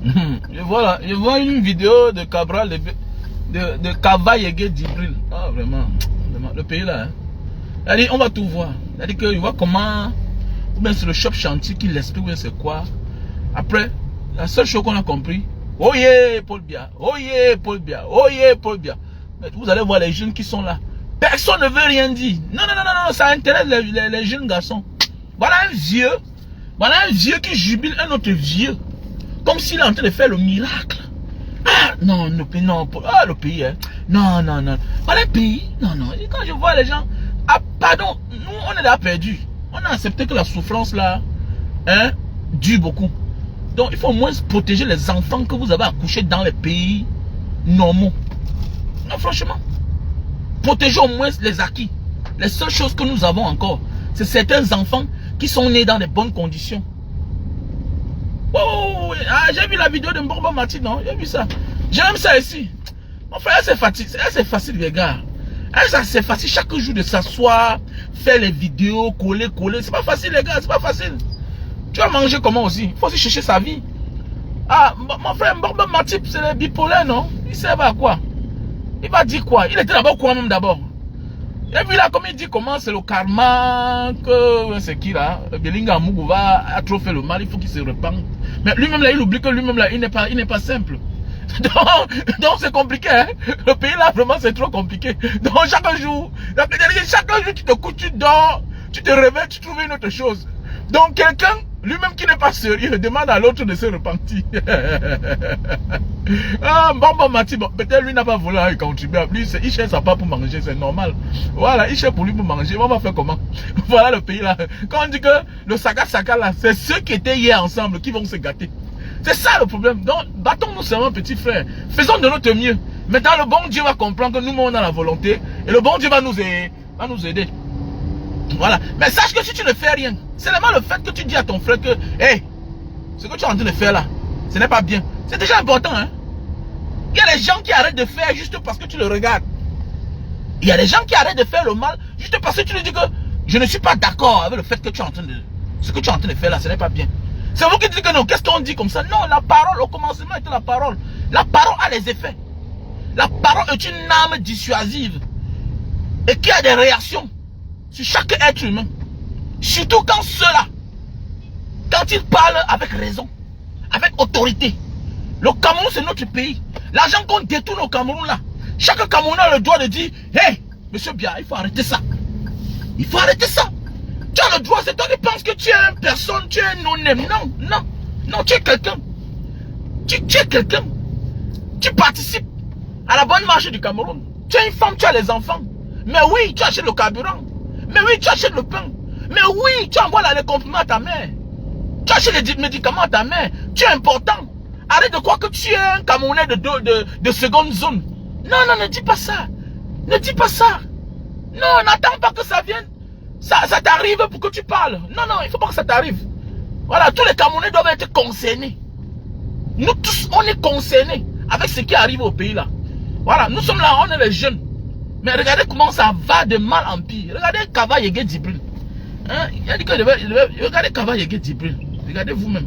Je vois une vidéo de Cabral, de Kava Yege Djibril. Ah, vraiment, le pays là. Hein. C'est-à-dire, on va tout voir. C'est-à-dire qu'il voit comment, ou bien c'est le shop chantier qui l'explique, ou bien c'est quoi. Après, la seule chose qu'on a compris, oh yeah, Paul Biya, oh yeah, Paul Biya, oh yeah, Paul Biya. Mais vous allez voir les jeunes qui sont là. Personne ne veut rien dire. Non, non, non, non, non, ça intéresse les jeunes garçons. Voilà un vieux qui jubile un autre vieux. Comme s'il est en train de faire le miracle. Ah, non, le pays, non, ah, le pays, hein. Non, non, non. Voilà le pays, non, non. Et quand je vois les gens, ah, pardon, nous, on est là perdus. On a accepté que la souffrance, là, hein, dure beaucoup. Donc, il faut au moins protéger les enfants que vous avez accouchés dans les pays normaux. Non, franchement. Protégez au moins les acquis. Les seules choses que nous avons encore, c'est certains enfants qui sont nés dans de bonnes conditions. Oh, ah, j'ai vu la vidéo de Mbomba Mati, non? J'ai vu ça. J'aime ça ici. Mon frère, c'est facile, les gars. C'est facile chaque jour de s'asseoir, faire les vidéos, coller. C'est pas facile, les gars, c'est pas facile. Tu vas manger comment aussi? Il faut aussi chercher sa vie. Ah, mon frère Mbomba Mati, c'est le bipolaire, non? Il sert à quoi? Il va dire quoi? Il était d'abord quoi même d'abord? Et puis là, comme il dit comment c'est le karma, que c'est qui là? Belinga Mugouva a trop fait le mal, il faut qu'il se repente. Mais lui-même là, il oublie que lui-même là, il n'est pas simple. Donc c'est compliqué, hein? Le pays là, vraiment, c'est trop compliqué. Donc chaque jour tu te couches, tu dors, tu te réveilles, tu trouves une autre chose. Donc quelqu'un, lui-même qui n'est pas sérieux, demande à l'autre de se repentir. Ah, bon, Mati, bon, peut-être lui n'a pas voulu contribuer. Lui, il cherche sa part pour manger, c'est normal. Voilà, il cherche pour lui pour manger. On va faire comment? Voilà le pays là. Quand on dit que le Saka là, c'est ceux qui étaient hier ensemble qui vont se gâter. C'est ça le problème. Donc, battons-nous seulement, petit frère. Faisons de notre mieux. Maintenant, le bon Dieu va comprendre que nous, on a la volonté. Et le bon Dieu va nous aider. Voilà. Mais sache que si tu ne fais rien, c'est seulement le fait que tu dis à ton frère que, hey, ce que tu es en train de faire là, ce n'est pas bien. C'est déjà important, hein. Il y a des gens qui arrêtent de faire juste parce que tu le regardes. Il y a des gens qui arrêtent de faire le mal juste parce que tu lui dis que je ne suis pas d'accord avec le fait que tu es en train de... Ce que tu es en train de faire là, ce n'est pas bien. C'est vous qui dites que non. Qu'est-ce qu'on dit comme ça? Non, la parole, au commencement était la parole. La parole a des effets. La parole est une arme dissuasive et qui a des réactions sur chaque être humain. Surtout quand ceux-là, quand ils parlent avec raison, avec autorité. Le Cameroun, c'est notre pays. L'argent qu'on détourne au Cameroun là, chaque Camerounais a le droit de dire, hey, monsieur Biya, il faut arrêter ça. Il faut arrêter ça. Tu as le droit, c'est toi qui penses que tu es une personne, tu es un non-name. Non, non, non, tu es quelqu'un. Tu es quelqu'un. Tu participes à la bonne marche du Cameroun. Tu es une femme, tu as les enfants. Mais oui, tu achètes le carburant. Mais oui, tu achètes le pain. Mais oui, tu envoies les comprimés à ta mère. Tu achètes les médicaments à ta mère. Tu es important. Arrête de croire que tu es un Camerounais de seconde zone. Non, non, ne dis pas ça. Ne dis pas ça. Non, n'attends pas que ça vienne. Ça t'arrive pour que tu parles. Non, non, il ne faut pas que ça t'arrive. Voilà, tous les Camerounais doivent être concernés. Nous tous, on est concernés avec ce qui arrive au pays là. Voilà, nous sommes là, on est les jeunes. Mais regardez comment ça va de mal en pire. Regardez Kava Yege Djibril. Hein? Il a dit que regardez Kava Yege Djibril. Regardez vous-même.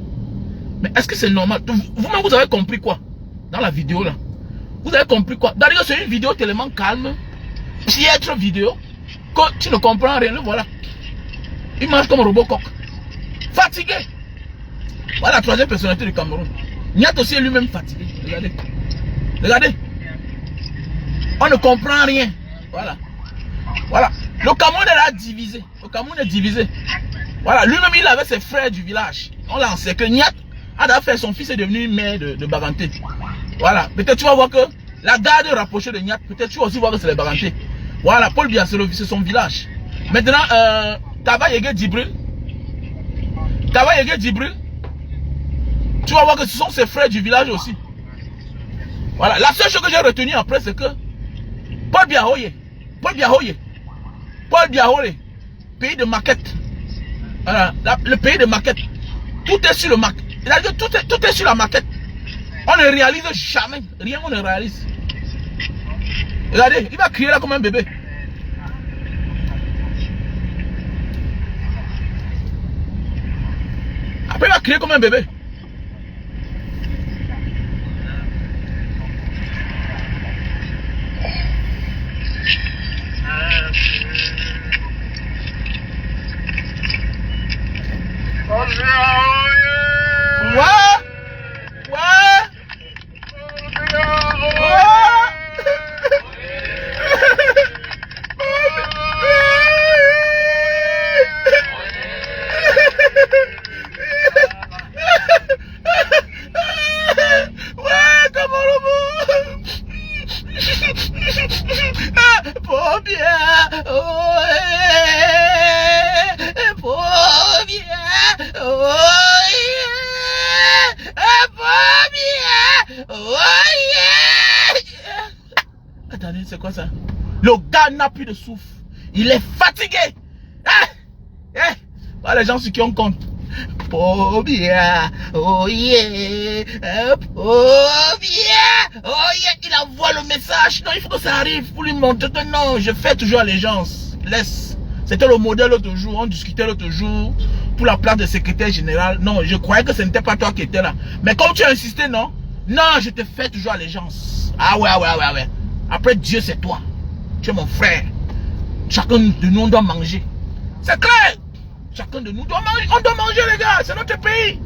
Mais est-ce que c'est normal? Vous-même, vous avez compris quoi? Dans la vidéo là. Vous avez compris quoi? D'ailleurs, c'est une vidéo tellement calme, piètre vidéo, que tu ne comprends rien. Voilà. Il marche comme un Robocop. Fatigué. Voilà la troisième personnalité du Cameroun. Niat aussi est lui-même fatigué. Regardez. Regardez. On ne comprend rien. Voilà. Voilà. Le Cameroun est là divisé. Le Cameroun est divisé. Voilà. Lui-même, il avait ses frères du village. On l'a encerclé. Niat a d'abord fait, son fils est devenu maire de Baganté. Voilà. Peut-être tu vas voir que la garde rapprochée de Niat, peut-être tu vas aussi voir que c'est les Baganté. Voilà. Paul Biya, c'est son village. Maintenant, Kava Yege Djibril. Kava Yege Djibril. Tu vas voir que ce sont ses frères du village aussi. Voilà. La seule chose que j'ai retenue après, c'est que Paul Biya Hoye. Paul Biya Hoye. Paul Biya Hoye. Pays de maquette. Voilà. Le pays de maquette. Tout est sur le maquette. Tout est sur la maquette. On ne réalise jamais. Rien on ne réalise. Regardez, il va crier là comme un bébé. Après, il va crier comme un bébé. Oh yeah. Oh yeah. Attendez, c'est quoi ça? Le gars n'a plus de souffle. Il est fatigué. Voilà les gens sur qui on compte. Oh yeah, oh yeah, oh yeah, oh yeah. Il envoie le message. Non, il faut que ça arrive pour lui montrer que non, je fais toujours allégeance. Laisse. C'était le modèle l'autre jour. On discutait l'autre jour pour la place de secrétaire général. Non, je croyais que ce n'était pas toi qui étais là. Mais comme tu as insisté, non, non, je te fais toujours allégeance. Ah ouais. Après Dieu, c'est toi. Tu es mon frère. Chacun de nous, on doit manger. C'est clair. Chacun de nous doit manger. On doit manger, les gars. C'est notre pays.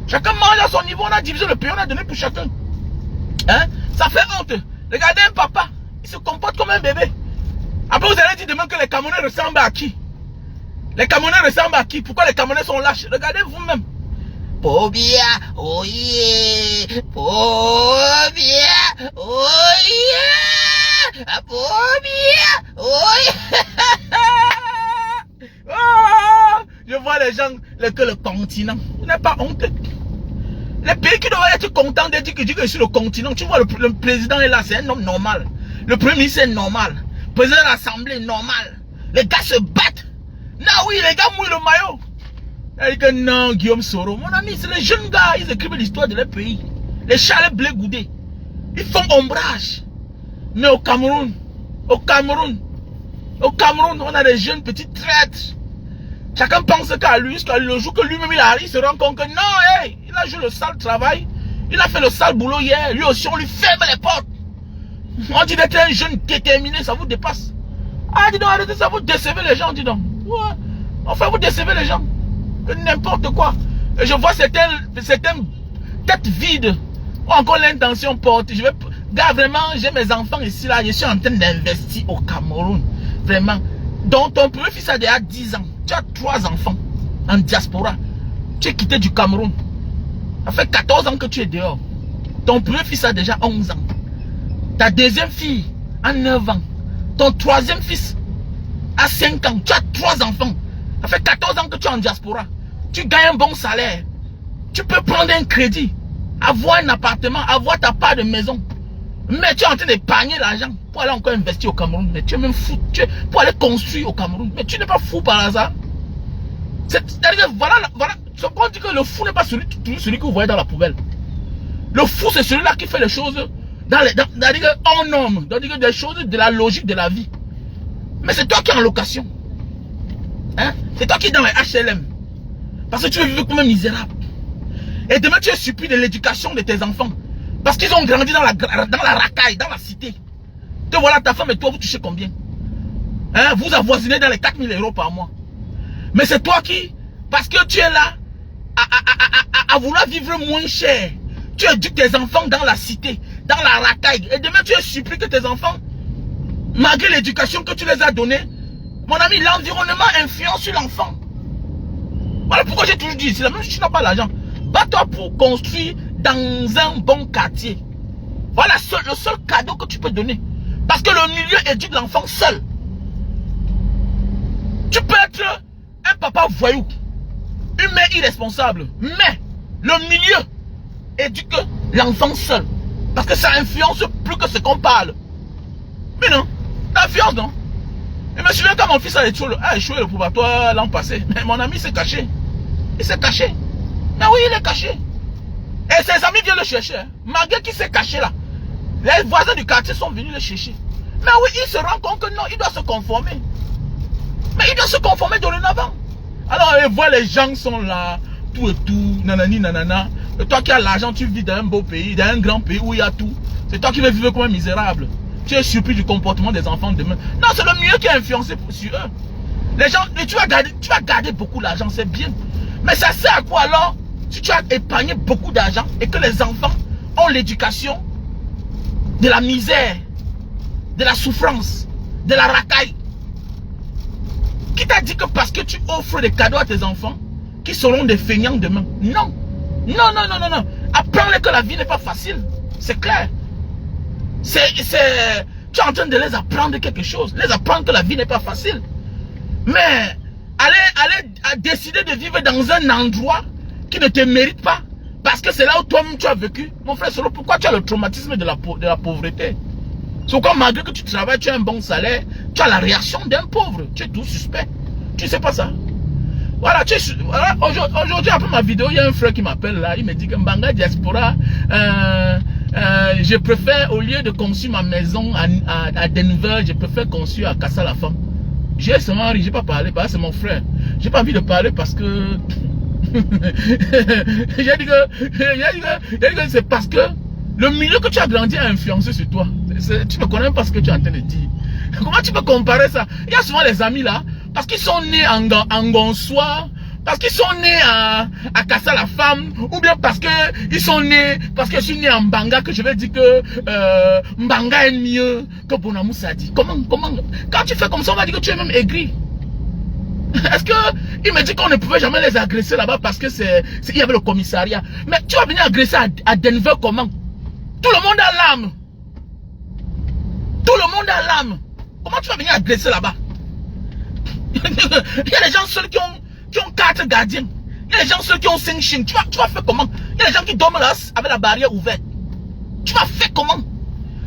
Chacun mange à son niveau. On a divisé le pays. On a donné pour chacun. Hein? Ça fait honte. Regardez un papa. Il se comporte comme un bébé. Après, vous allez dire demain que les Camerounais ressemblent à qui? Les Camerounais ressemblent à qui? Pourquoi les Camerounais sont lâches? Regardez vous-même. Pobia, oh yeah. Pobia, oh yeah. Pobia, oh yeah. Oh, je vois les gens, que le continent. Vous n'avez pas honte. Les pays qui doivent être contents de dire que je suis le continent. Tu vois, le président est là, c'est un homme normal. Le premier ministre est normal. Le président de l'Assemblée est normal. Les gars se battent. Non, oui, les gars mouillent le maillot. Il dit que non, Guillaume Soro. Mon ami, c'est les jeunes gars, ils écrivent l'histoire de leur pays. Les Charles Blé Goudé. Ils font ombrage. Mais au Cameroun, on a des jeunes petits traîtres. Chacun pense qu'à lui, le jour que lui-même il arrive, il se rend compte que non, hey, il a joué le sale travail. Il a fait le sale boulot hier. Lui aussi, on lui ferme les portes. On dit d'être un jeune déterminé, ça vous dépasse. Ah, dis donc, arrêtez ça, vous décevez les gens, dis donc. Ouais. Enfin, vous décevez les gens. N'importe quoi. Et je vois certaines têtes vides. Ou encore l'intention portée. Gars, vraiment, j'ai mes enfants ici, là. Je suis en train d'investir au Cameroun. Vraiment. Donc, ton premier fils a déjà 10 ans. Tu as 3 enfants en diaspora. Tu es quitté du Cameroun. Ça fait 14 ans que tu es dehors. Ton premier fils a déjà 11 ans. Ta deuxième fille a 9 ans. Ton troisième fils a 5 ans. Tu as 3 enfants. Ça fait 14 ans que tu es en diaspora. Tu gagnes un bon salaire. Tu peux prendre un crédit. Avoir un appartement. Avoir ta part de maison. Mais tu es en train d'épargner l'argent pour aller encore investir au Cameroun. Mais tu es même fou. Pour aller construire au Cameroun. Mais tu n'es pas fou par hasard. C'est-à-dire que voilà. On dit que le fou n'est pas celui que vous voyez dans la poubelle. Le fou, c'est celui-là qui fait les choses en homme. C'est-à-dire des choses de la logique de la vie. Mais c'est toi qui es en location. Hein? C'est toi qui es dans les HLM. Parce que tu veux vivre comme un misérable. Et demain, tu es surpris de l'éducation de tes enfants. Parce qu'ils ont grandi dans la racaille, dans la cité. Te voilà, ta femme et toi, vous touchez combien? Hein? Vous avoisinez dans les 4000 € par mois. Mais c'est toi qui, parce que tu es là, à vouloir vivre moins cher. Tu éduques tes enfants dans la cité, dans la racaille. Et demain, tu es surpris que tes enfants, malgré l'éducation que tu les as donnée, mon ami, l'environnement influence sur l'enfant. Voilà pourquoi j'ai toujours dit, c'est la même si tu n'as pas l'argent. Bats-toi pour construire dans un bon quartier. Voilà le seul cadeau que tu peux donner. Parce que le milieu éduque l'enfant seul. Tu peux être un papa voyou, une mère irresponsable, mais le milieu éduque l'enfant seul. Parce que ça influence plus que ce qu'on parle. Mais non, l'influence non. Je me souviens quand mon fils a échoué le probatoire l'an passé. Mais mon ami s'est caché. Il s'est caché. Mais oui, il est caché. Et ses amis viennent le chercher. Malgré qu'il s'est caché là. Les voisins du quartier sont venus le chercher. Mais oui, il se rend compte que non, il doit se conformer. Mais il doit se conformer dorénavant. Alors, il voit les gens sont là, tout et tout, nanani, nanana. Et toi qui as l'argent, tu vis dans un beau pays, dans un grand pays où il y a tout. C'est toi qui veux vivre comme un misérable. Tu es surpris du comportement des enfants demain. Non, c'est le mieux qui est influencé sur eux. Les gens, tu vas garder beaucoup d'argent, c'est bien. Mais ça sert à quoi alors si tu as épargné beaucoup d'argent et que les enfants ont l'éducation de la misère, de la souffrance, de la racaille? Qui t'a dit que parce que tu offres des cadeaux à tes enfants, qui seront des feignants demain? Non. Non, non, non, non, non. Apprends-les que la vie n'est pas facile. C'est clair. Tu es en train de les apprendre quelque chose. Les apprendre que la vie n'est pas facile. Mais aller décider de vivre dans un endroit qui ne te mérite pas. Parce que c'est là où toi-même tu as vécu. Mon frère Solo, pourquoi tu as le traumatisme de la pauvreté? C'est pourquoi malgré que tu travailles, tu as un bon salaire, tu as la réaction d'un pauvre. Tu es tout suspect. Tu sais pas ça? Voilà, voilà. Aujourd'hui, après ma vidéo, il y a un frère qui m'appelle là. Il me dit que Mbanga Diaspora, je préfère, au lieu de construire ma maison à Denver, je préfère construire à Casa la Femme. J'ai seulement ri, j'ai pas parlé, parce que c'est mon frère. J'ai pas envie de parler parce que... j'ai dit que c'est parce que le milieu que tu as grandi a influencé sur toi. Tu ne connais même pas ce que tu es en train de dire. Comment tu peux comparer ça? Il y a souvent des amis là, parce qu'ils sont nés en Gonsoir, parce qu'ils sont nés à Casa la Femme, ou bien parce qu'ils sont nés, parce que je suis né en Mbanga, que je vais dire que Mbanga est mieux que Bonamou Sadi. Comment, quand tu fais comme ça, on va dire que tu es même aigri. Est-ce que il me dit qu'on ne pouvait jamais les agresser là-bas parce que il y avait le commissariat. Mais tu vas venir agresser à Denver comment? Tout le monde a l'âme. Tout le monde a l'âme. Comment tu vas venir agresser là-bas? Il y a des gens seuls qui ont 4 gardiens. Il y a des gens seuls qui ont 5 chiens. Tu vas faire comment? Il y a des gens qui dorment là avec la barrière ouverte. Tu vas faire comment?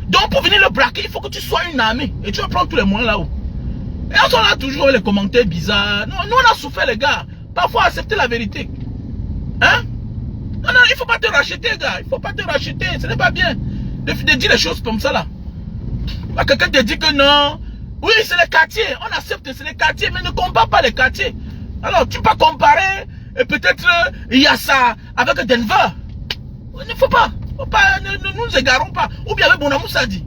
Donc pour venir le braquer, il faut que tu sois une armée. Et tu vas prendre tous les moyens là-haut. Et on a toujours les commentaires bizarres. Non, nous on a souffert les gars. Parfois accepter la vérité. Hein? Non, il faut pas te racheter gars. Il faut pas te racheter. Ce n'est pas bien de dire les choses comme ça là. Quelqu'un te dit que non. Oui, c'est les quartiers. On accepte, c'est les quartiers. Mais ne compare pas les quartiers. Alors tu peux comparer. Et peut-être il y a ça avec Denver. Il ne faut pas. Nous nous égarons pas. Ou bien avec Bonamou Sadi.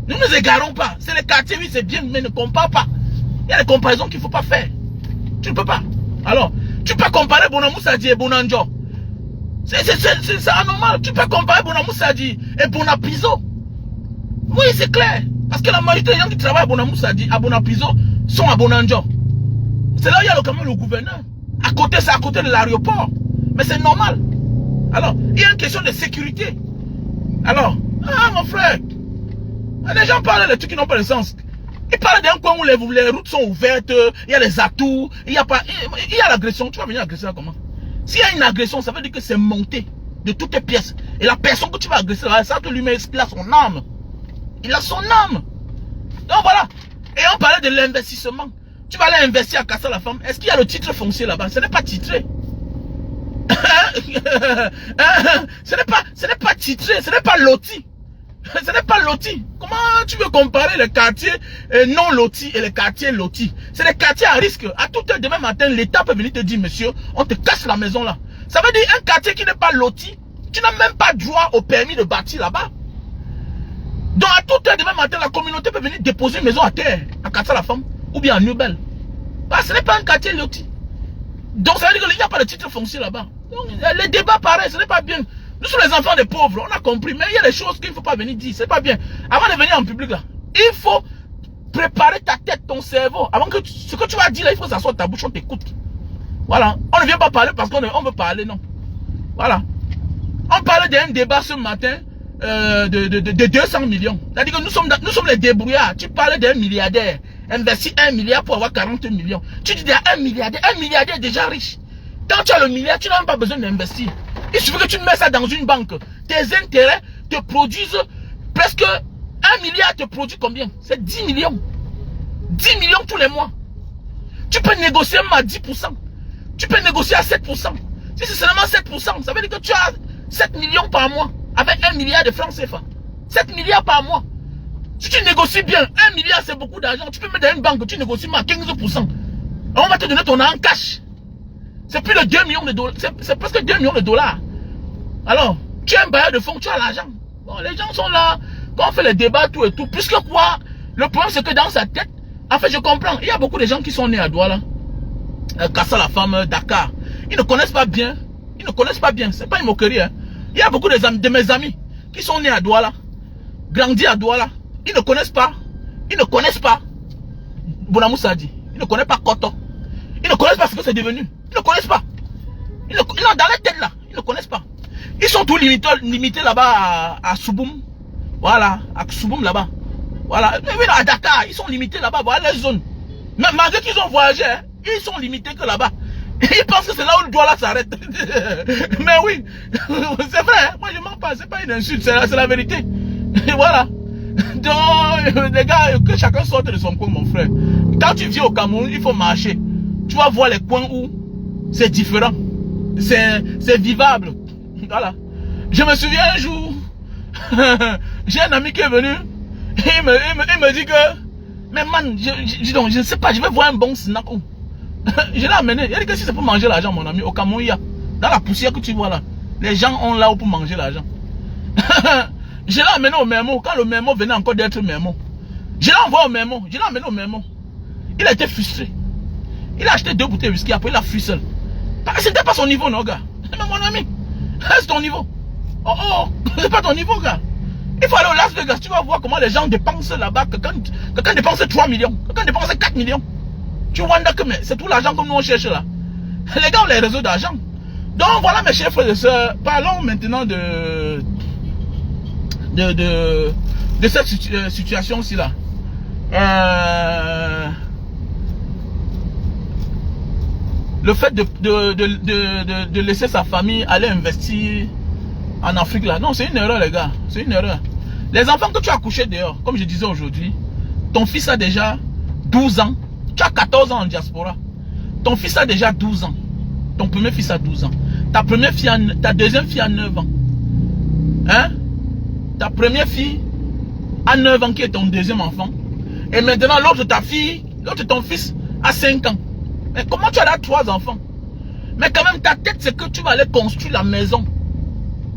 Nous nous égarons pas. C'est les quartiers, oui c'est bien. Mais ne compare pas. Il y a des comparaisons qu'il ne faut pas faire. Tu ne peux pas. Alors, tu peux comparer Bonamou Sadi et Bonanjo. C'est anormal. Tu peux comparer Bonamou Sadi et Bonapiso. Oui, c'est clair. Parce que la majorité des gens qui travaillent à Bonamou Sadi, à Bonapiso, sont à Bonanjo. C'est là où il y a quand même le gouverneur. À côté, c'est à côté de l'aéroport. Mais c'est normal. Alors, il y a une question de sécurité. Alors, mon frère, les gens parlent de trucs qui n'ont pas de sens. Ils parlent d'un coin où les routes sont ouvertes, il y a les atouts, il y a l'agression. Tu vas venir agresser là comment? S'il y a une agression, ça veut dire que c'est monté de toutes les pièces. Et la personne que tu vas agresser là, ça que lui-même, il a son âme. Il a son âme. Donc voilà. Et on parlait de l'investissement. Tu vas aller investir à Casa la Femme. Est-ce qu'il y a le titre foncier là-bas? Ce n'est pas titré. Ce n'est pas titré, ce n'est pas loti. Ce n'est pas loti. Comment tu veux comparer les quartiers non lotis et les quartiers lotis? C'est les quartiers à risque. À toute heure demain matin, l'État peut venir te dire, monsieur, on te casse la maison là. Ça veut dire un quartier qui n'est pas loti, tu n'as même pas droit au permis de bâtir là-bas. Donc à toute heure demain matin, la communauté peut venir déposer une maison à terre, à Casa la Femme, ou bien à Nubel. Bah, ce n'est pas un quartier loti. Donc ça veut dire qu'il n'y a pas de titre foncier là-bas. Donc les débats pareils, ce n'est pas bien. Nous sommes les enfants des pauvres, on a compris, mais il y a des choses qu'il ne faut pas venir dire, c'est pas bien. Avant de venir en public là, il faut préparer ta tête, ton cerveau. Avant que ce que tu vas dire là, il faut s'asseoir ta bouche, on t'écoute. Voilà, on ne vient pas parler parce qu'on veut parler, non. Voilà. On parlait d'un débat ce matin de 200 millions. C'est-à-dire que nous sommes les débrouillards. Tu parlais d'un milliardaire, investir 1 milliard pour avoir 40 millions. Tu dis à un milliardaire est déjà riche. Quand tu as le milliard, tu n'as même pas besoin d'investir. Il suffit que tu mets ça dans une banque. Tes intérêts te produisent presque 1 milliard te produit combien? C'est 10 millions. 10 millions tous les mois. Tu peux négocier même à 10%. Tu peux négocier à 7%. Si c'est seulement 7%, ça veut dire que tu as 7 millions par mois. Avec 1 milliard de francs CFA. 7 milliards par mois. Si tu négocies bien, 1 milliard c'est beaucoup d'argent. Tu peux mettre dans une banque, tu négocies à 15%. On va te donner ton argent en cash. C'est plus de 2 millions de dollars. C'est presque 2 millions de dollars. Alors, tu es un bailleur de fonds, tu as l'argent. Bon, les gens sont là. Quand on fait les débats, tout et tout. Puisque quoi? Le problème, c'est que dans sa tête, en fait, je comprends. Il y a beaucoup de gens qui sont nés à Douala. Casa la Femme, Dakar. Ils ne connaissent pas bien. Ils ne connaissent pas bien. C'est pas une moquerie. Hein. Il y a beaucoup de mes amis qui sont nés à Douala. Grandis à Douala. Ils ne connaissent pas. Ils ne connaissent pas Bonamou Sadi. Ils ne connaissent pas Koto. Ils ne connaissent pas ce que c'est devenu. Ils ne connaissent pas. Ils ont dans la tête là. Ils ne connaissent pas. Ils sont tous limités là-bas à Souboum. Voilà. À Souboum là-bas. Voilà. Mais à Dakar, ils sont limités là-bas. Voilà les zones. Mais malgré qu'ils ont voyagé, hein, Ils sont limités que là-bas. Ils pensent que c'est là où le doigt là s'arrête. Mais oui, c'est vrai, hein? Moi je mens pas, c'est pas une insulte, c'est la vérité. Et voilà. Donc, les gars, que chacun sorte de son coin, mon frère. Quand tu vis au Cameroun, il faut marcher. Tu vas voir les coins où c'est différent. C'est vivable. Voilà. Je me souviens un jour, j'ai un ami qui est venu. Il me dit que, mais man, je ne sais pas, je vais voir un bon snack où. Je l'ai amené. Il a dit que si c'est pour manger l'argent, mon ami, au Cameroun, il y a. Dans la poussière que tu vois là, les gens ont là où pour manger l'argent. Je l'ai amené au Mermo. Quand le Mermo venait encore d'être Mermo, je l'ai envoyé au Mermo. Je l'ai amené au Mermo. Il a été frustré. Il a acheté 2 bouteilles de whisky, après il a fui seul. C'était pas son niveau, non, gars. Mais mon ami, c'est ton niveau. Oh, oh, c'est pas ton niveau, gars. Il faut aller au Las Vegas, tu vas voir comment les gens dépensent là-bas. Quelqu'un dépense 3 millions, quelqu'un dépense 4 millions. Tu vois que c'est tout l'argent que nous on cherche là. Les gars ont les réseaux d'argent. Donc voilà mes chers frères et sœurs, parlons maintenant de cette situation-ci là. Le fait de laisser sa famille aller investir en Afrique là, non, c'est une erreur les gars, c'est une erreur. Les enfants que tu as couchés dehors, comme je disais aujourd'hui, ton fils a déjà 12 ans, tu as 14 ans en diaspora, ton fils a déjà 12 ans, ton premier fils a 12 ans, ta deuxième fille a 9 ans, hein, ta première fille a 9 ans qui est ton deuxième enfant, et maintenant l'autre ta fille, l'autre ton fils a 5 ans. Mais comment tu as là 3 enfants? Mais quand même ta tête c'est que tu vas aller construire la maison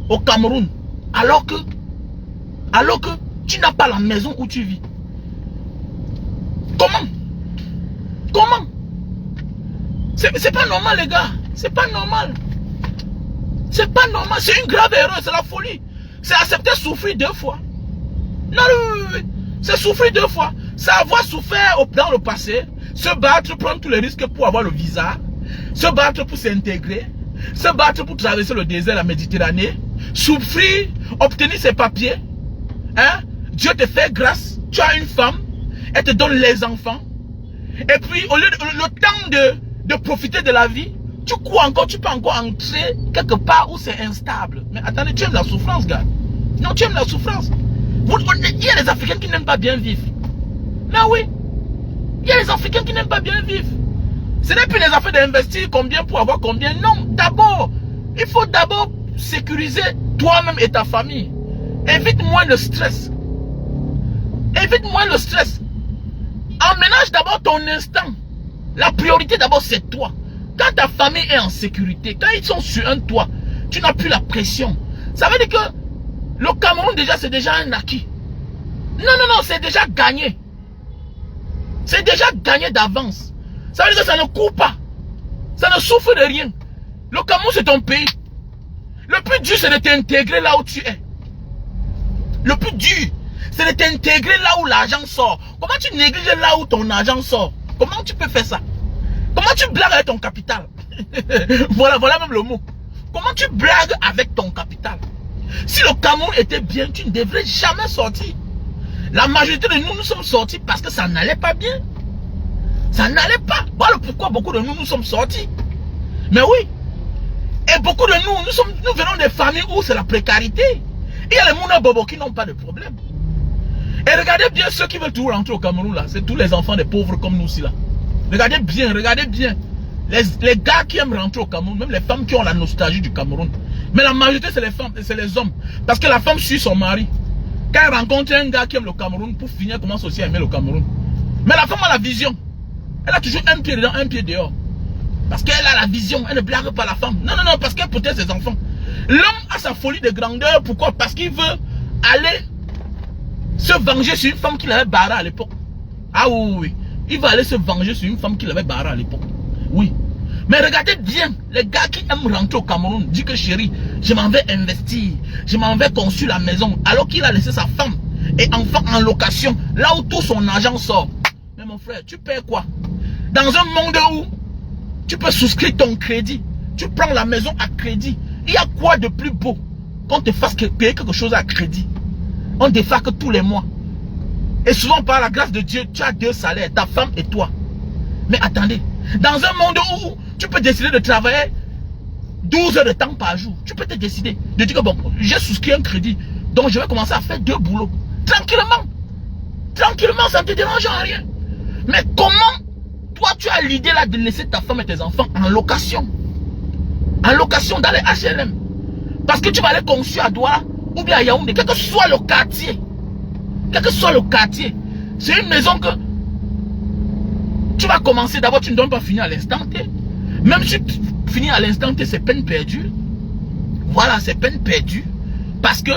au Cameroun, alors que tu n'as pas la maison où tu vis. Comment? C'est pas normal les gars, c'est pas normal. C'est pas normal, c'est une grave erreur, c'est la folie. C'est accepter souffrir 2 fois. Non, oui. C'est souffrir 2 fois. C'est avoir souffert dans le passé, se battre, prendre tous les risques pour avoir le visa, se battre pour s'intégrer, se battre pour traverser le désert, la Méditerranée, souffrir, obtenir ses papiers. Hein? Dieu te fait grâce, tu as une femme, elle te donne les enfants. Et puis, au lieu le temps de profiter de la vie, tu peux encore entrer quelque part où c'est instable. Mais attendez, tu aimes la souffrance, gars. Non, tu aimes la souffrance. Il y a les Africains qui n'aiment pas bien vivre. Mais oui, il y a les Africains qui n'aiment pas bien vivre. Ce n'est plus les affaires d'investir combien pour avoir combien. Non, d'abord, il faut d'abord sécuriser toi-même et ta famille. Évite moins le stress. Évite moins le stress. Emménage d'abord ton instant. La priorité d'abord c'est toi. Quand ta famille est en sécurité, quand ils sont sur un toit, tu n'as plus la pression. Ça veut dire que le Cameroun déjà c'est déjà un acquis. Non, c'est déjà gagné. C'est déjà gagné d'avance. Ça veut dire que ça ne court pas. Ça ne souffre de rien. Le Cameroun c'est ton pays. Le plus dur c'est de t'intégrer là où tu es. Le plus dur c'est de t'intégrer là où l'argent sort. Comment tu négliges là où ton argent sort? Comment tu peux faire ça? Comment tu blagues avec ton capital? voilà même le mot. Comment tu blagues avec ton capital? Si le Cameroun était bien, tu ne devrais jamais sortir. La majorité de nous sommes sortis parce que ça n'allait pas bien. Ça n'allait pas. Voilà pourquoi beaucoup de nous sommes sortis. Mais oui. Et beaucoup de nous venons des familles où c'est la précarité. Il y a les Mouna Bobo qui n'ont pas de problème. Et regardez bien ceux qui veulent tout rentrer au Cameroun là. C'est tous les enfants des pauvres comme nous aussi là. Regardez bien. Les gars qui aiment rentrer au Cameroun, même les femmes qui ont la nostalgie du Cameroun. Mais la majorité c'est les femmes, c'est les hommes. Parce que la femme suit son mari. Quand elle rencontre un gars qui aime le Cameroun, pour finir, elle commence aussi à aimer le Cameroun. Mais la femme a la vision. Elle a toujours un pied dedans, un pied dehors. Parce qu'elle a la vision, elle ne blague pas la femme. Non, parce qu'elle protège ses enfants. L'homme a sa folie de grandeur, pourquoi? Parce qu'il veut aller se venger sur une femme qu'il avait barrée à l'époque. Ah oui. Il va aller se venger sur une femme qu'il avait barrée à l'époque. Oui. Mais regardez bien, les gars qui aiment rentrer au Cameroun, disent que chérie, je m'en vais investir, je m'en vais construire la maison, alors qu'il a laissé sa femme et enfant en location, là où tout son argent sort. Mais mon frère, tu paies quoi? Dans un monde où tu peux souscrire ton crédit, tu prends la maison à crédit, il y a quoi de plus beau qu'on te fasse payer quelque chose à crédit? On défraque tous les mois. Et souvent par la grâce de Dieu, tu as 2 salaires, ta femme et toi. Mais attendez, Dans un monde où tu peux décider de travailler 12 heures de temps par jour, tu peux te décider de dire que bon, j'ai souscrit un crédit, donc je vais commencer à faire 2 boulots. Tranquillement. Tranquillement, ça ne te dérange en rien. Mais comment toi tu as l'idée là de laisser ta femme et tes enfants en location? En location dans les HLM. Parce que tu vas aller construire à Douala ou bien à Yaoundé, quel que soit le quartier. Quel que soit le quartier. C'est une maison que tu vas commencer, d'abord tu ne dois pas finir à l'instant T. Même si tu finis à l'instant T, c'est peine perdue. Voilà, c'est peine perdue. Parce que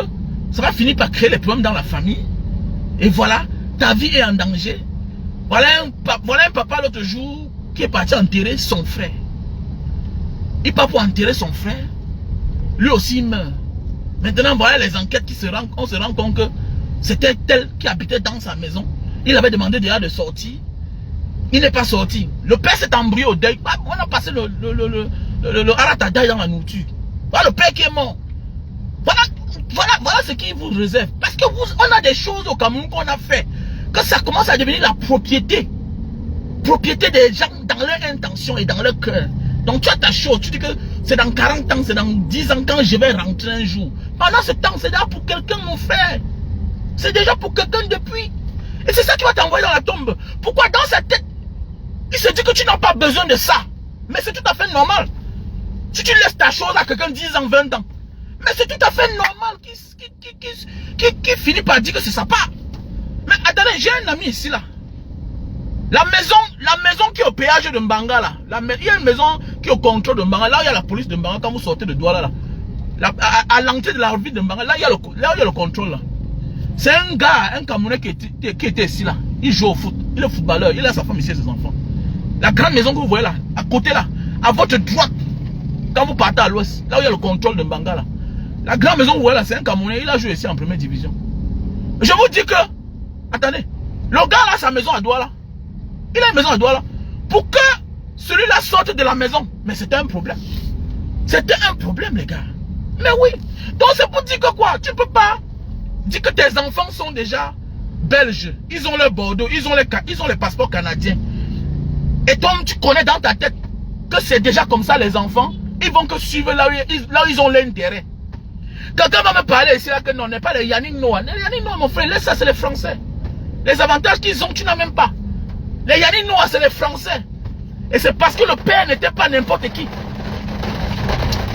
ça va finir par créer les problèmes dans la famille. Et voilà, ta vie est en danger. Voilà un papa l'autre jour qui est parti enterrer son frère. Il part pour enterrer son frère. Lui aussi il meurt. Maintenant voilà les enquêtes on se rend compte que c'était tel qui habitait dans sa maison. Il avait demandé déjà de sortir. Il n'est pas sorti. Le père s'est embrouillé au deuil. On a passé le haratadaï dans la nourriture. Voilà le père qui est mort. Voilà ce qu'il vous réserve. Parce que on a des choses au Cameroun qu'on a fait. Que ça commence à devenir la propriété. Propriété des gens dans leur intention et dans leur cœur. Donc tu as ta chose, tu dis que c'est dans 40 ans, c'est dans 10 ans quand je vais rentrer un jour. Pendant ce temps, c'est déjà pour quelqu'un, mon frère. C'est déjà pour quelqu'un depuis. Et c'est ça qui va t'envoyer dans la tombe. Pourquoi dans sa tête, il se dit que tu n'as pas besoin de ça. Mais c'est tout à fait normal. Si tu laisses ta chose à quelqu'un 10 ans, 20 ans. Mais c'est tout à fait normal qui finit par dire que c'est sa part. Mais attendez, j'ai un ami ici là. La maison qui est au péage de Mbanga là. Il y a une maison qui est au contrôle de Mbanga. Là où il y a la police de Mbanga quand vous sortez de Douala là. À l'entrée de la ville de Mbanga, là où il y a le contrôle là. C'est un gars, un Camerounais qui était ici là. Il joue au foot. Il est footballeur. Il a sa femme ici et ses enfants. La grande maison que vous voyez là, à côté là, à votre droite, quand vous partez à l'ouest, là où il y a le contrôle de Mbanga là. La grande maison que vous voyez là, c'est un Camerounais. Il a joué ici en première division. Je vous dis que, attendez, le gars là, sa maison à Douala. Il a une maison à Douala. Pour que celui-là sorte de la maison. Mais c'était un problème. C'était un problème, les gars. Mais oui. Donc c'est pour dire que quoi? Tu peux pas dire que tes enfants sont déjà belges. Ils ont leur Bordeaux. Ils ont les passeports canadiens. Et toi, tu connais dans ta tête que c'est déjà comme ça, les enfants. Ils vont que suivre là où ils ont l'intérêt. Quelqu'un va me parler ici là que non, on n'est pas les Yannick Noah. Les Yannick Noah, mon frère, laisse ça, c'est les Français. Les avantages qu'ils ont, tu n'as même pas. Les Yannick Noah, c'est les Français. Et c'est parce que le père n'était pas n'importe qui.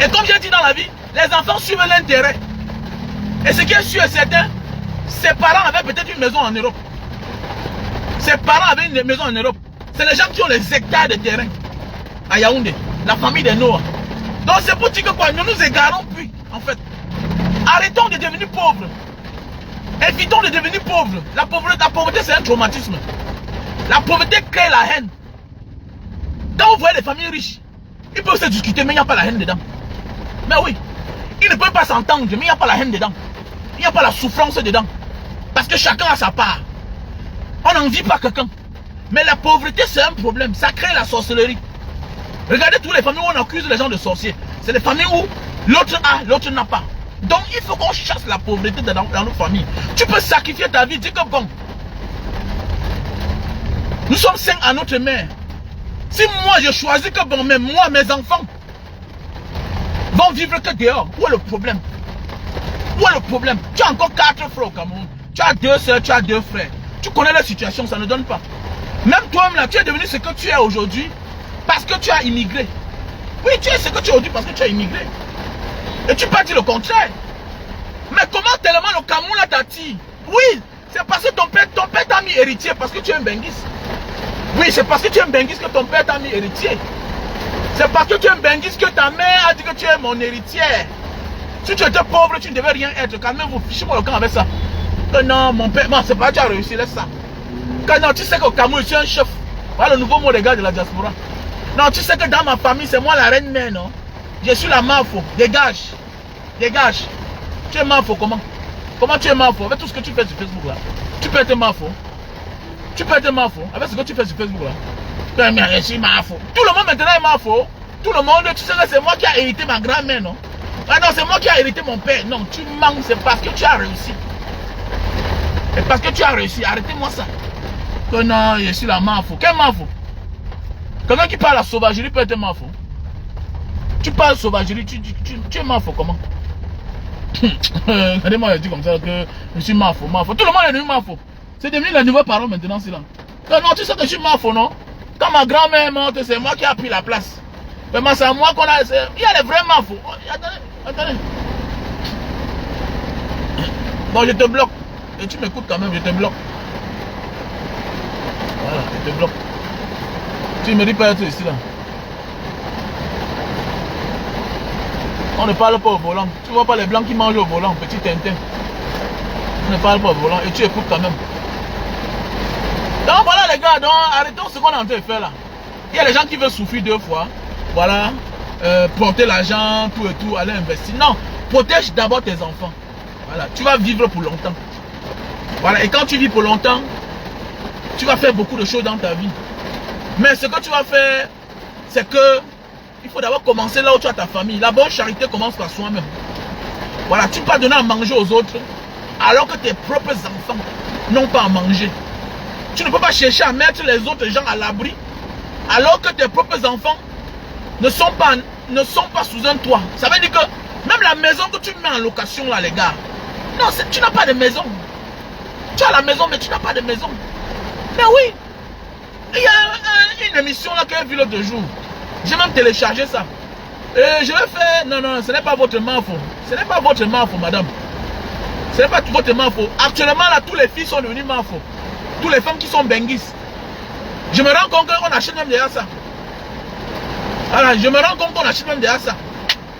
Et comme j'ai dit dans la vie, les enfants suivent l'intérêt. Et ce qui est sûr et certain, ses parents avaient peut-être une maison en Europe. Ses parents avaient une maison en Europe. C'est les gens qui ont les hectares de terrain à Yaoundé, la famille des Noah. Donc c'est pour dire que quoi, nous nous égarons plus, en fait. Arrêtons de devenir pauvres. Évitons de devenir pauvres. La pauvreté c'est un traumatisme. La pauvreté crée la haine. Quand vous voyez les familles riches, ils peuvent se discuter, mais il n'y a pas la haine dedans. Mais oui, ils ne peuvent pas s'entendre, mais il n'y a pas la haine dedans. Il n'y a pas la souffrance dedans. Parce que chacun a sa part. On n'en vit pas quelqu'un. Mais la pauvreté, c'est un problème. Ça crée la sorcellerie. Regardez toutes les familles où on accuse les gens de sorciers. C'est les familles où l'autre a, l'autre n'a pas. Donc il faut qu'on chasse la pauvreté dans nos familles. Tu peux sacrifier ta vie, dis que bon. Nous sommes 5 à notre mère. Si moi je choisis que bon, mais moi, mes enfants vont vivre que dehors, où est le problème? Où est le problème? Tu as encore 4 frères au Cameroun. Tu as 2 soeurs, tu as 2 frères. Tu connais la situation, ça ne donne pas. Même toi-même là, tu es devenu ce que tu es aujourd'hui parce que tu as immigré. Oui, tu es ce que tu es aujourd'hui parce que tu as immigré. Et tu peux dire le contraire. Mais comment tellement le Cameroun là t'attire? Oui, c'est parce que ton père t'a mis héritier parce que tu es un benguiste. Oui, c'est parce que tu es un benguiste que ton père t'a mis héritier. C'est parce que tu es un benguiste que ta mère a dit que tu es mon héritière. Si tu étais pauvre, tu ne devais rien être. Calmez-vous, fichez-moi le camp avec ça. Que non, mon père, non, c'est pas tu as réussi, laisse ça. Quand non, tu sais qu'au Cameroun, tu es un chef. Voilà le nouveau mot des gars de la diaspora. Non, tu sais que dans ma famille, c'est moi la reine mère, non? Je suis la mafo. Dégage. Dégage. Tu es mafo, comment? Comment tu es mafo? Avec tout ce que tu fais sur Facebook là. Tu peux être mafo. Tu peux être mafo. Avec ce que tu fais sur Facebook là. Mais je suis mafo. Tout le monde maintenant est mafo. Tout le monde, tu sais que c'est moi qui ai hérité ma grand-mère, non? Ah non, c'est moi qui ai hérité mon père. Non, tu manques, c'est parce que tu as réussi. Et parce que tu as réussi, arrêtez-moi ça. Que non, je suis la mafo. Quelle mafo? Quelqu'un qui parle à sauvagerie peut être mafo. Tu parles sauvagerie, tu es mafo comment? Regardez-moi, il dit comme ça que je suis mafo. Tout le monde est devenu mafo. C'est devenu la nouvelle parole maintenant, c'est là. Non, tu sais que je suis mafo, non? Quand ma grand-mère est morte, c'est moi qui ai pris la place. Vraiment, c'est à moi qu'on a... Il y a les vrais mafos. Attendez. Bon, je te bloque. Et tu m'écoutes quand même, je te bloque. Voilà, je te bloque. Tu me dis pas être ici là. On ne parle pas au volant. Tu vois pas les blancs qui mangent au volant, petit Tintin. On ne parle pas au volant et tu écoutes quand même. Donc voilà les gars, donc arrêtons ce qu'on est en train de faire là. Il y a les gens qui veulent souffrir 2 fois. Voilà. Porter l'argent, tout et tout, aller investir. Non, protège d'abord tes enfants. Voilà, tu vas vivre pour longtemps. Voilà, et quand tu vis pour longtemps, tu vas faire beaucoup de choses dans ta vie. Mais ce que tu vas faire, c'est que il faut d'abord commencer là où tu as ta famille. La bonne charité commence par soi-même. Voilà, tu ne peux pas donner à manger aux autres alors que tes propres enfants n'ont pas à manger. Tu ne peux pas chercher à mettre les autres gens à l'abri alors que tes propres enfants ne sont pas sous un toit. Ça veut dire que même la maison que tu mets en location là les gars, non, tu n'as pas de maison. Tu as la maison mais tu n'as pas de maison. Mais oui, il y a une émission là que j'ai vue l'autre jour. J'ai même téléchargé ça. Et je vais faire... Non, ce n'est pas votre mafo. Ce n'est pas votre mafo, madame. Ce n'est pas votre mafo. Actuellement, là, tous les filles sont devenues mafo. Tous les femmes qui sont benguis. Je me rends compte qu'on achète même derrière ça. Voilà, je me rends compte qu'on achète même derrière ça.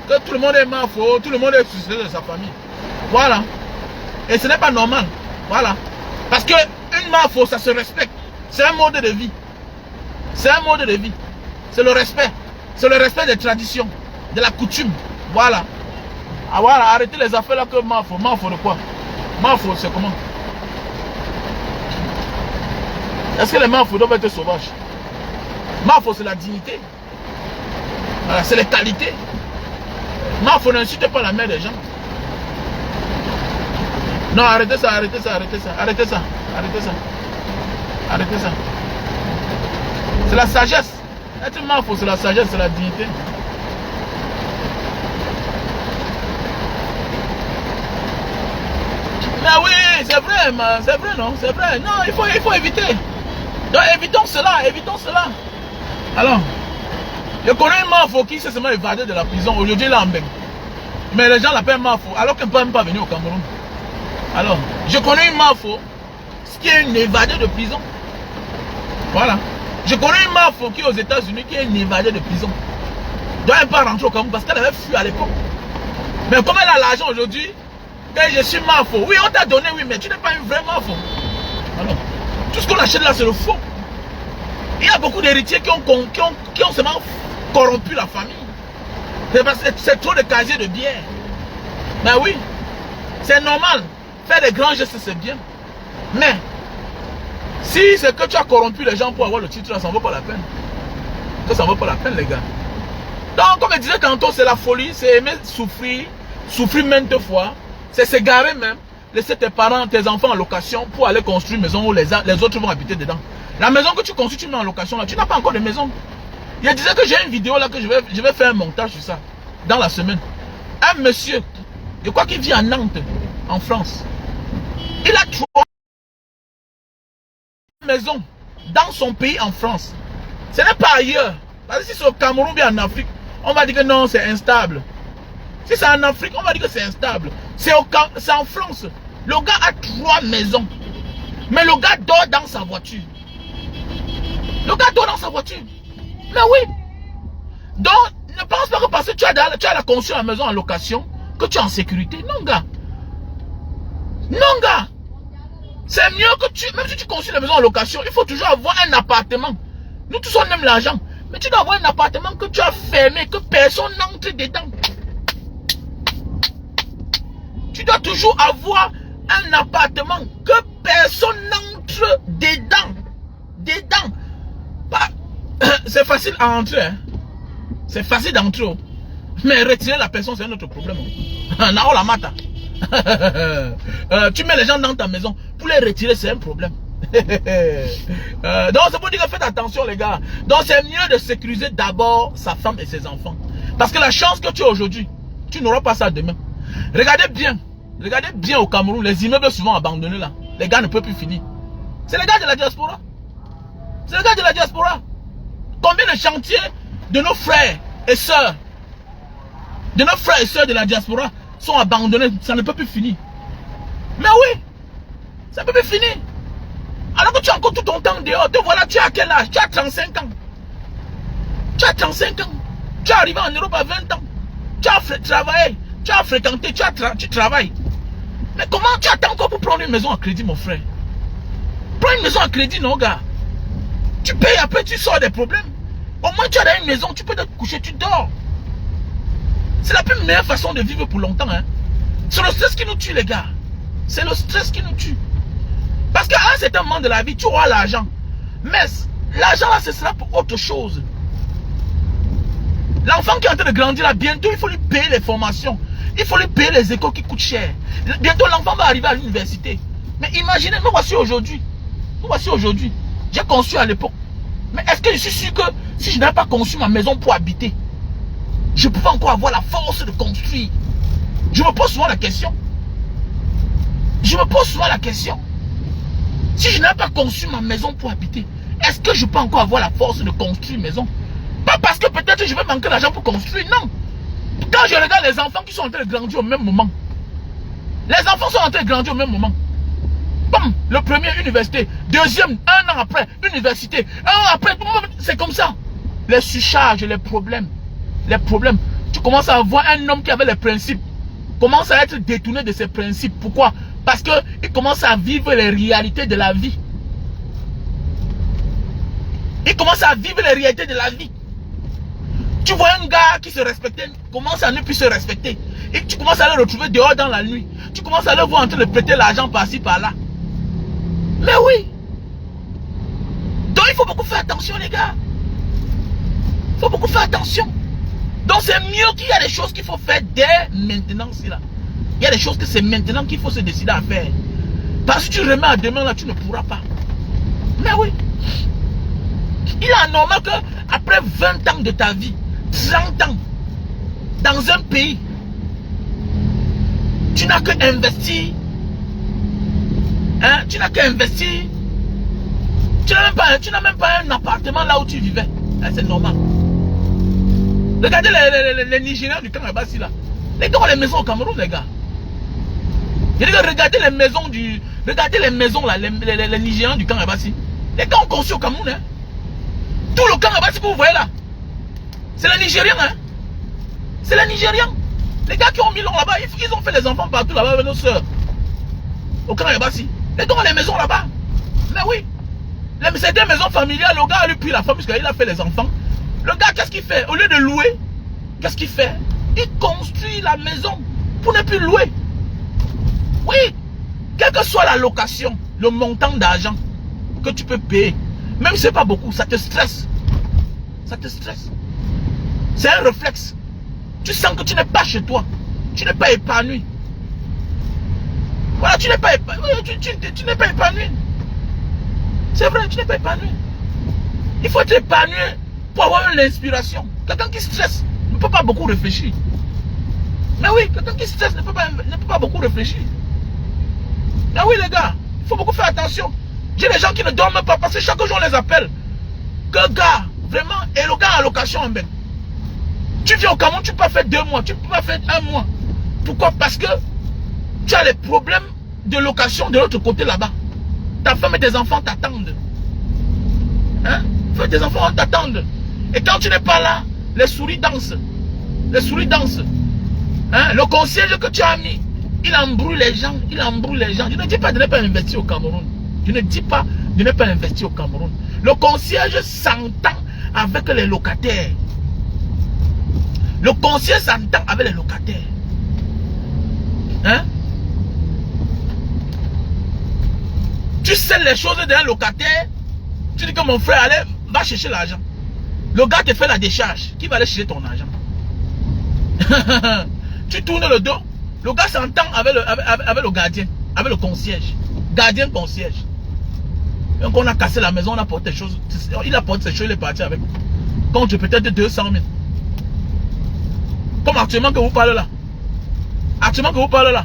Que tout le monde est mafo, tout le monde est suicide de sa famille. Voilà. Et ce n'est pas normal. Voilà. Parce que une mafo, ça se respecte. C'est un mode de vie. C'est un mode de vie. C'est le respect. C'est le respect des traditions, de la coutume. Voilà. Ah voilà, arrêtez les affaires là que mafo. Mafo de quoi? Mafo, c'est comment? Est-ce que les mafos doivent être sauvages? Mafo, c'est la dignité. Voilà, c'est les qualités. Mafo, n'insulte pas la mère des gens. Non, arrêtez ça, arrêtez ça, arrêtez ça, arrêtez ça, arrêtez ça. Arrêtez ça. C'est la sagesse. Être mafo, c'est la sagesse, c'est la dignité. Mais oui, c'est vrai, non, c'est vrai. Non, il faut éviter. Donc évitons cela, évitons cela. Alors, je connais un mafo qui s'est seulement évadé de la prison. Aujourd'hui, il est en Beng. Mais les gens l'appellent mafo, alors qu'il ne peut même pas venir au Cameroun. Alors, je connais une mafo qui est une évadée de prison. Voilà. Je connais une mafo qui est aux États-Unis qui est une évadée de prison. Donc elle ne peut pas rentrer au Cameroun parce qu'elle avait fui à l'époque. Mais comme elle a l'argent aujourd'hui, que je suis mafo. Oui, on t'a donné, oui, mais tu n'es pas une vraie mafo. Alors, tout ce qu'on achète là, c'est le faux. Il y a beaucoup d'héritiers qui ont seulement corrompu la famille. C'est trop de casiers de bière. Mais oui, c'est normal. Faire des grands gestes, c'est bien. Mais, si c'est que tu as corrompu les gens pour avoir le titre, ça ne vaut pas la peine. Ça ne vaut pas la peine, les gars. Donc, comme je disais tantôt, c'est la folie, c'est aimer souffrir maintes fois, c'est s'égarer même, laisser tes parents, tes enfants en location pour aller construire une maison où les autres vont habiter dedans. La maison que tu construis, tu mets en location là, tu n'as pas encore de maison. Je disais que j'ai une vidéo là que je vais faire un montage sur ça, dans la semaine. Un monsieur, je crois qu'il vit à Nantes, en France. Il a 3 maisons dans son pays en France. Ce n'est pas ailleurs. Parce que si c'est au Cameroun ou bien en Afrique, on va dire que non, c'est instable. Si c'est en Afrique, on va dire que c'est instable. C'est en France. Le gars a 3 maisons. Mais le gars dort dans sa voiture. Le gars dort dans sa voiture. Mais oui. Donc, ne pense pas que parce que tu as conçu la maison en location, que tu es en sécurité. Non, gars. Non, gars. C'est mieux que même si tu construis la maison en location, il faut toujours avoir un appartement. Nous tous on aime l'argent. Mais tu dois avoir un appartement que tu as fermé, que personne n'entre dedans. Tu dois toujours avoir un appartement que personne n'entre dedans. C'est facile à entrer. Hein? C'est facile d'entrer. Mais retirer la personne, c'est un autre problème. Tu mets les gens dans ta maison. Pour les retirer, c'est un problème. Donc c'est pour dire que faites attention les gars. Donc c'est mieux de sécuriser d'abord sa femme et ses enfants. Parce que la chance que tu as aujourd'hui, tu n'auras pas ça demain. Regardez bien au Cameroun, les immeubles souvent abandonnés là. Les gars ne peuvent plus finir. C'est les gars de la diaspora. C'est les gars de la diaspora. Combien de chantiers de nos frères et sœurs, de la diaspora sont abandonnés, ça ne peut plus finir. Mais oui, ça ne peut plus finir. Alors que tu as encore tout ton temps dehors, te voilà, tu as quel âge? Tu as 35 ans. Tu as 35 ans. Tu es arrivé en Europe à 20 ans. Tu as travaillé, tu as fréquenté, tu travailles. Mais comment tu attends encore pour prendre une maison à crédit, mon frère? Prends une maison à crédit, non, gars. Tu payes, après tu sors des problèmes. Au moins tu as une maison, tu peux te coucher, tu dors. C'est la plus meilleure façon de vivre pour longtemps. Hein. C'est le stress qui nous tue, les gars. C'est le stress qui nous tue. Parce qu'à un certain moment de la vie, tu auras l'argent. Mais l'argent là, ce sera pour autre chose. L'enfant qui est en train de grandir là, bientôt, il faut lui payer les formations. Il faut lui payer les écoles qui coûtent cher. Bientôt, l'enfant va arriver à l'université. Mais imaginez, nous voici aujourd'hui. Nous voici aujourd'hui. J'ai conçu à l'époque. Mais est-ce que je suis sûr que si je n'avais pas conçu ma maison pour habiter, je pouvais encore avoir la force de construire? Je me pose souvent la question. Je me pose souvent la question. Si je n'avais pas conçu ma maison pour habiter, est-ce que je peux encore avoir la force de construire une maison? Pas parce que peut-être je vais manquer d'argent pour construire, non. Quand je regarde les enfants qui sont en train de grandir au même moment, les enfants sont en train de grandir au même moment. Bam, le premier, université. Deuxième, un an après, université. Un an après, c'est comme ça. Les surcharges, les problèmes. Les problèmes. Tu commences à voir un homme qui avait les principes. Commence à être détourné de ses principes. Pourquoi? Parce qu'il commence à vivre les réalités de la vie. Il commence à vivre les réalités de la vie. Tu vois un gars qui se respectait, commence à ne plus se respecter. Et tu commences à le retrouver dehors dans la nuit. Tu commences à le voir en train de prêter l'argent par-ci, par-là. Mais oui. Donc il faut beaucoup faire attention, les gars. Il faut beaucoup faire attention. Donc c'est mieux qu'il y a des choses qu'il faut faire dès maintenant. Là. Il y a des choses que c'est maintenant qu'il faut se décider à faire. Parce que tu remets à demain, là, tu ne pourras pas. Mais oui. Il est normal qu'après 20 ans de ta vie, 30 ans, dans un pays, tu n'as qu'à investir. Hein? Tu n'as qu'à investir. Tu n'as même pas un appartement là où tu vivais. Hein, c'est normal. Regardez les Nigériens du Kanabassi là. Les gars ont les maisons au Cameroun, les gars. Regardez les maisons du. Regardez les maisons là, les Nigériens du Kanabassi. Les gars ont conçu au Cameroun, hein. Tout le Kanabassi que vous voyez là, c'est les Nigériens, hein. C'est les Nigériens. Les gars qui ont mis l'or là-bas, ils ont fait les enfants partout là-bas avec nos soeurs. Au Kanabassi. Les gars ont les maisons là-bas. Mais oui. C'est des maisons familiales. Le gars a lui pris la femme parce qu'il a fait les enfants. Le gars, qu'est-ce qu'il fait? Au lieu de louer, qu'est-ce qu'il fait? Il construit la maison pour ne plus louer. Oui. Quelle que soit la location, le montant d'argent que tu peux payer, même si ce n'est pas beaucoup, ça te stresse. Ça te stresse. C'est un réflexe. Tu sens que tu n'es pas chez toi. Tu n'es pas épanoui. Voilà, tu n'es pas épanoui. Tu n'es pas épanoui. C'est vrai, tu n'es pas épanoui. Il faut être épanoui pour avoir l'inspiration. Quelqu'un qui stresse ne peut pas beaucoup réfléchir. Mais oui, quelqu'un qui stresse ne peut pas beaucoup réfléchir. Mais oui, les gars, il faut beaucoup faire attention. J'ai des gens qui ne dorment pas parce que chaque jour on les appelle. Que gars, vraiment, et le gars en location en même. Tu viens au Cameroun, tu peux pas faire 2 mois, tu peux pas faire 1 mois. Pourquoi? Parce que tu as les problèmes de location de l'autre côté là-bas. Ta femme et tes enfants t'attendent. Hein? Tes enfants t'attendent. Et quand tu n'es pas là, les souris dansent. Les souris dansent. Hein? Le concierge que tu as mis, il embrouille les gens. Il embrouille les gens. Je ne dis pas de ne pas investir au Cameroun. Je ne dis pas de ne pas investir au Cameroun. Le concierge s'entend avec les locataires. Le concierge s'entend avec les locataires. Hein? Tu sais les choses d'un locataire. Tu dis que mon frère, allez, va chercher l'argent. Le gars te fait la décharge. Qui va aller chercher ton argent? Tu tournes le dos. Le gars s'entend avec le gardien. Avec le concierge. Gardien concierge. Donc on a cassé la maison, on a porté des choses. Il a porté ses choses, il est parti avec. Contre peut-être 200 000. Comme actuellement que vous parlez là. Actuellement que vous parlez là.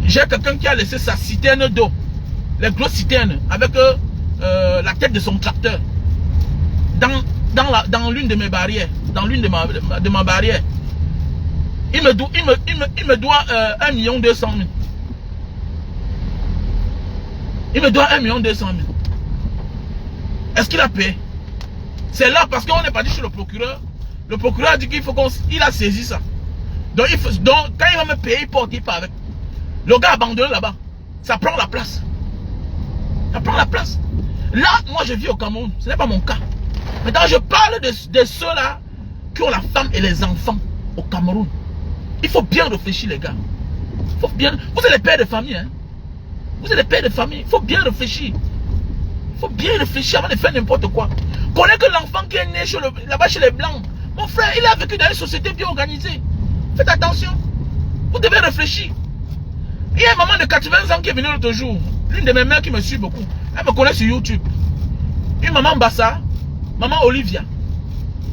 J'ai quelqu'un qui a laissé sa citerne d'eau. Les grosses citernes avec la tête de son tracteur. Dans l'une de mes barrières. Dans l'une de ma barrière. Il me doit 1 200 000. Il me doit 1 200 000. Est-ce qu'il a payé? C'est là parce qu'on est parti chez le procureur. Le procureur a dit qu'il faut qu'il a saisi ça. Donc, quand il va me payer, il part avec. Le gars abandonné là-bas. Ça prend la place. Ça prend la place. Là, moi je vis au Cameroun. Ce n'est pas mon cas. Maintenant, je parle de ceux-là qui ont la femme et les enfants au Cameroun. Il faut bien réfléchir, les gars. Faut bien... Vous êtes les pères de famille, hein? Vous êtes les pères de famille. Il faut bien réfléchir. Il faut bien réfléchir avant de faire n'importe quoi. Connais que l'enfant qui est né là-bas chez les Blancs. Mon frère, il a vécu dans une société bien organisée. Faites attention. Vous devez réfléchir. Il y a une maman de 80 ans qui est venue l'autre jour. L'une de mes mères qui me suit beaucoup. Elle me connaît sur YouTube. Une maman Bassa. Maman Olivia.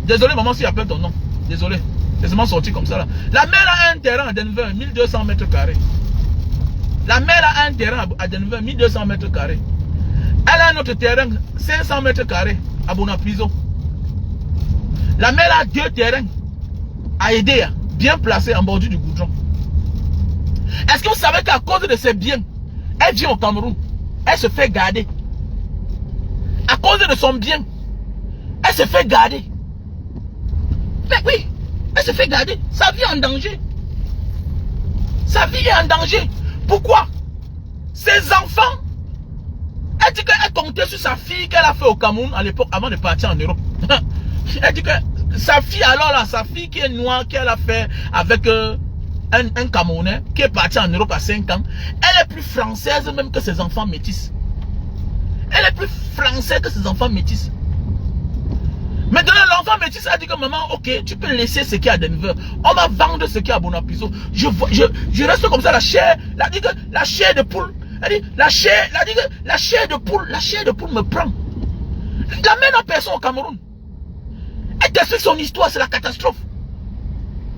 Désolé maman si j'appelle ton nom. Désolé. Laisse-moi sortir comme ça là. La mère a un terrain à Denver, 1200 mètres carrés. La mère a un terrain à Denver, 1200 mètres carrés. Elle a un autre terrain, 500 mètres carrés, à Bonapiso. La mère a 2 terrains à Edea, bien placés en bordure du goudron. Est-ce que vous savez qu'à cause de ces biens, elle vient au Cameroun, elle se fait garder. À cause de son bien, elle se fait garder. Mais oui, elle se fait garder. Sa vie est en danger. Sa vie est en danger. Pourquoi? Ses enfants, elle dit qu'elle comptait sur sa fille qu'elle a fait au Cameroun à l'époque avant de partir en Europe. Elle dit que sa fille alors là, sa fille qui est noire, qu'elle a fait avec un Camerounais qui est parti en Europe à 5 ans, elle est plus française même que ses enfants métis. Elle est plus française que ses enfants métis. Maintenant, l'enfant métis a dit que maman, ok, tu peux laisser ce qui est à Denver. On va vendre ce qui est à Bonapiso. Je reste comme ça, la chair de poule. Elle dit, la chair de poule me prend. La mère n'a personne au Cameroun. Elle t'explique son histoire, c'est la catastrophe.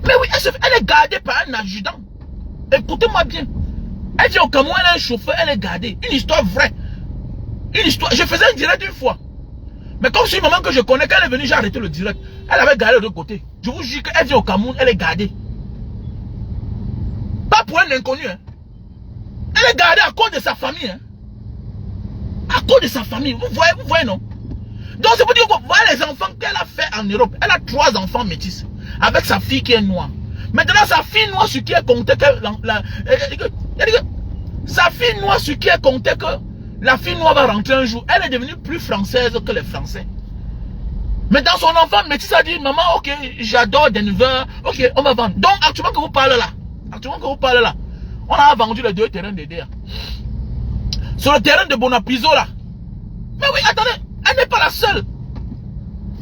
Mais oui, elle est gardée par un adjudant. Écoutez-moi bien. Elle vient au Cameroun, elle a un chauffeur, elle est gardée. Une histoire vraie. Une histoire. Je faisais un direct une fois. Mais comme c'est une maman que je connais, quand elle est venue, j'ai arrêté le direct. Elle avait gardé de l'autre côté. Je vous jure qu'elle vient au Cameroun, elle est gardée. Pas pour un inconnu. Hein. Elle est gardée à cause de sa famille. Hein. À cause de sa famille. Vous voyez non? Donc c'est pour dire que vous voyez les enfants qu'elle a fait en Europe. Elle a 3 enfants métis. Avec sa fille qui est noire. Maintenant, sa fille noire sur qui elle comptait que... sa fille noire sur qui elle comptait que... La fille noire va rentrer un jour. Elle est devenue plus française que les Français. Mais dans son enfant métis a dit, maman, ok, j'adore Denver. Ok, on va vendre. Donc, actuellement que vous parlez là, on a vendu les 2 terrains d'Edea. Sur le terrain de Bonapiso là. Mais oui, attendez, elle n'est pas la seule.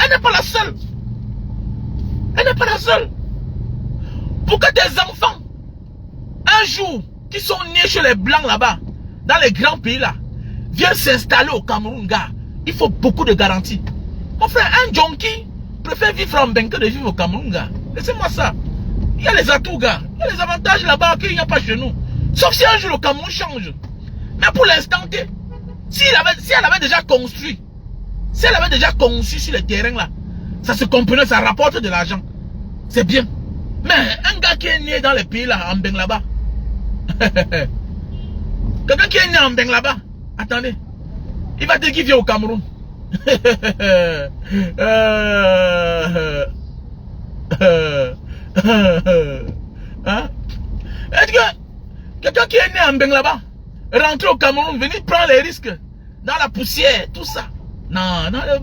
Elle n'est pas la seule. Elle n'est pas la seule. Pour que tes enfants, un jour, qui sont nés chez les Blancs là-bas, dans les grands pays là, viennent s'installer au Cameroun, gars, il faut beaucoup de garanties. Mon frère, un junkie préfère vivre en Bengue que de vivre au Cameroun, gars. Laissez-moi ça. Il y a les atouts, gars. Il y a les avantages là-bas qu'il n'y a pas chez nous. Sauf si un jour le Cameroun change. Mais pour l'instant, si elle avait déjà construit, si elle avait déjà conçu sur les terrains là, ça se comprenait, ça rapporte de l'argent. C'est bien. Mais un gars qui est né dans les pays là, en Bengue là-bas, quelqu'un qui est né en Bengue là-bas, attendez, il va dire qu'il vient au Cameroun. Hein? Est-ce que quelqu'un qui est né en Bengue là-bas, rentrer au Cameroun, venir prendre les risques dans la poussière, tout ça? Non, non, le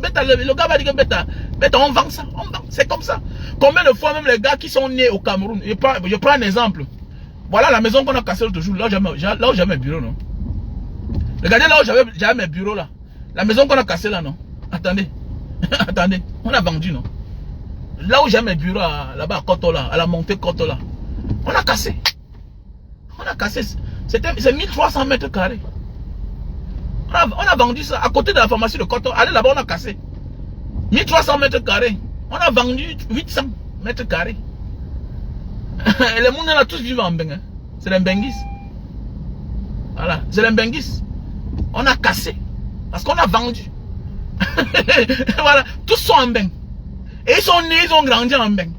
gars va dire que bêta, on vend ça, on vend, c'est comme ça. Combien de fois même les gars qui sont nés au Cameroun, je prends un exemple. Voilà la maison qu'on a cassée l'autre jour, là où j'avais mes bureaux, non? Regardez là où j'avais mes bureaux là. La maison qu'on a cassée là, non? Attendez, attendez, on a vendu, non? Là où j'avais mes bureaux là-bas à Kotola, à la montée Kotola, on a cassé. On a cassé, c'est 1300 mètres carrés. On On a vendu ça à côté de la pharmacie de Coton. Allez là-bas, on a cassé. 1300 mètres carrés. On a vendu 800 mètres carrés. Et les gens là tous vivent en Bengue. C'est les Benguis. Voilà, c'est les Benguis. On a cassé. Parce qu'on a vendu. Voilà, tous sont en Bengue. Et ils sont nés, ils ont grandi en Bengue.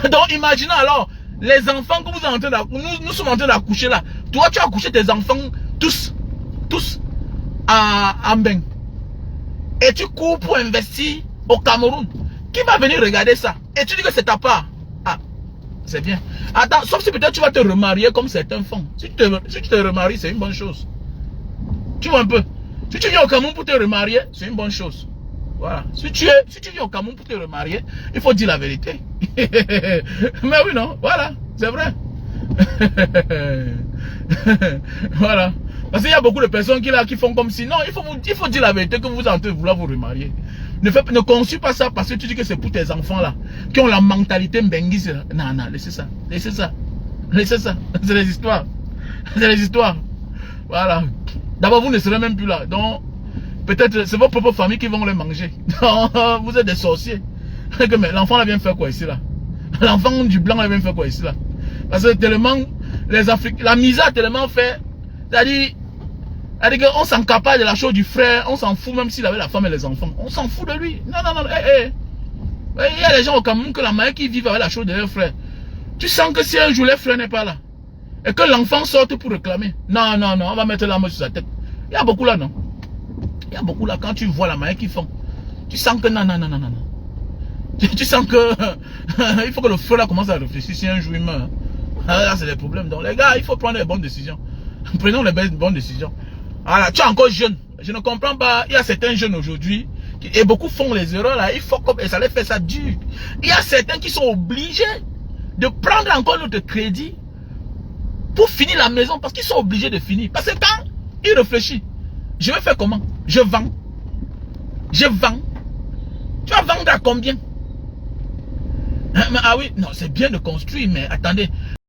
Donc imaginez alors, les enfants que vous êtes en train d'accoucher, nous sommes en train d'accoucher là. Toi, tu as accouché tes enfants tous en Bengue. Et tu cours pour investir au Cameroun. Qui va venir regarder ça? Et tu dis que c'est ta part. Ah, c'est bien. Attends, sauf si peut-être tu vas te remarier comme certains font. Si tu te remaries, c'est une bonne chose. Tu vois un peu. Si tu viens au Cameroun pour te remarier, c'est une bonne chose. Voilà. Si tu viens au Cameroun pour te remarier, il faut dire la vérité. Mais oui, non. Voilà. C'est vrai. Voilà. Parce qu'il y a beaucoup de personnes qui font comme si, non, il faut dire la vérité que vous êtes en train de vouloir vous remarier. Ne conçus pas ça parce que tu dis que c'est pour tes enfants là, qui ont la mentalité mbenguise. Non, non, laissez ça. Laissez ça. Laissez ça. C'est les histoires. C'est les histoires. Voilà. D'abord, vous ne serez même plus là. Donc, peut-être c'est vos propres familles qui vont les manger. Vous êtes des sorciers. Mais l'enfant là vient faire quoi ici là? L'enfant du blanc là vient faire quoi ici là? Parce que tellement, les Africains, la misère a tellement fait. C'est-à-dire qu'on s'encapare de la chose du frère, on s'en fout même s'il avait la femme et les enfants. On s'en fout de lui. Non, non, non. Il y a des gens au Cameroun que la manière qui vivent avec la chose de leur frère. Tu sens que si un jour leur frère n'est pas là, et que l'enfant sorte pour réclamer. Non, non, non, on va mettre la main sur sa tête. Il y a beaucoup là, non? Il y a beaucoup là, quand tu vois la manière qu'ils font. Tu sens que non, non, non, non, non. Tu sens que il faut que le frère là commence à réfléchir si un jour il meurt. Là, c'est des problèmes. Donc les gars, il faut prendre les bonnes décisions. Prenons les bonnes décisions. Voilà, tu es encore jeune. Je ne comprends pas. Il y a certains jeunes aujourd'hui, et beaucoup font les erreurs là. Il faut comme et ça les fait ça dur. Il y a certains qui sont obligés de prendre encore notre crédit pour finir la maison parce qu'ils sont obligés de finir. Parce que quand ils réfléchissent, je vais faire comment? Je vends. Je vends. Tu vas vendre à combien? Ah oui, non, c'est bien de construire, mais attendez,